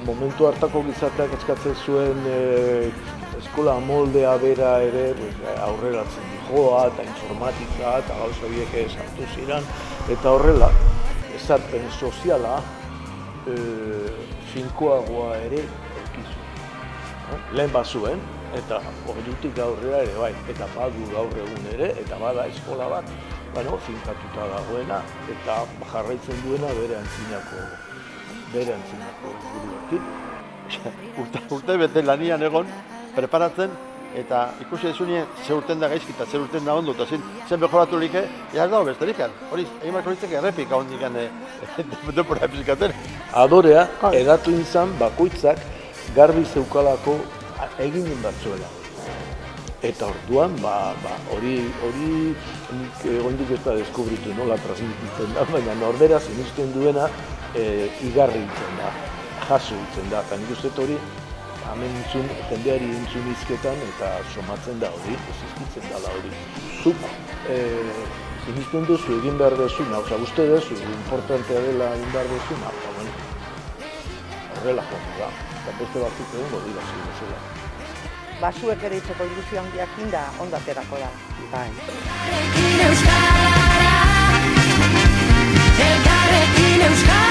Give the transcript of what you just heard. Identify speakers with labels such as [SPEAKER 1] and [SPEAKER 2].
[SPEAKER 1] momentu hartako gizarteak eskatzen zuen eskola moldea bera ere aurreratzen joa eta informatika eta gauza horiek sartu ziren, eta horrela, ezarpen soziala finkoagoa ere eukizu. Lehen bazuen, eta ordutik aurrera ere bai, eta badu gaur egun ere, eta bada eskola bat, finkatuta dagoena, eta jarraitzen duena bere antzinako buruarekin.
[SPEAKER 2] Urte bete lanian egon, preparatzen, eta ikusi ezunien ze urten da gaizki eta ze urten da ondo, eta zen mejoratu like, ez dago besterik. Hori, egin marko litzeke errepika hondik denbora epizikaten.
[SPEAKER 1] Adorea, edatu inzan bakoitzak garbi zeukalako eginen batzuela. Eta orduan, hori ondik ez da deskubritu nola transmititzen da, baina norbera zinisten duena igarri itzen da, jaso itzen da. Eta nik uste hori, hemen jendeari entzun izketan eta somatzen da hori, existitzen dela hori. Zuk zinisten duzu egin behar dezuna, uste duzu, importantea dela egin behar dezuna, horrela joan da, eta beste batzuk egongo dira zela.
[SPEAKER 3] Basuek ere itzeko ilusio handiak inda ondaterako da. Bai.
[SPEAKER 4] Elkarrekin Euskara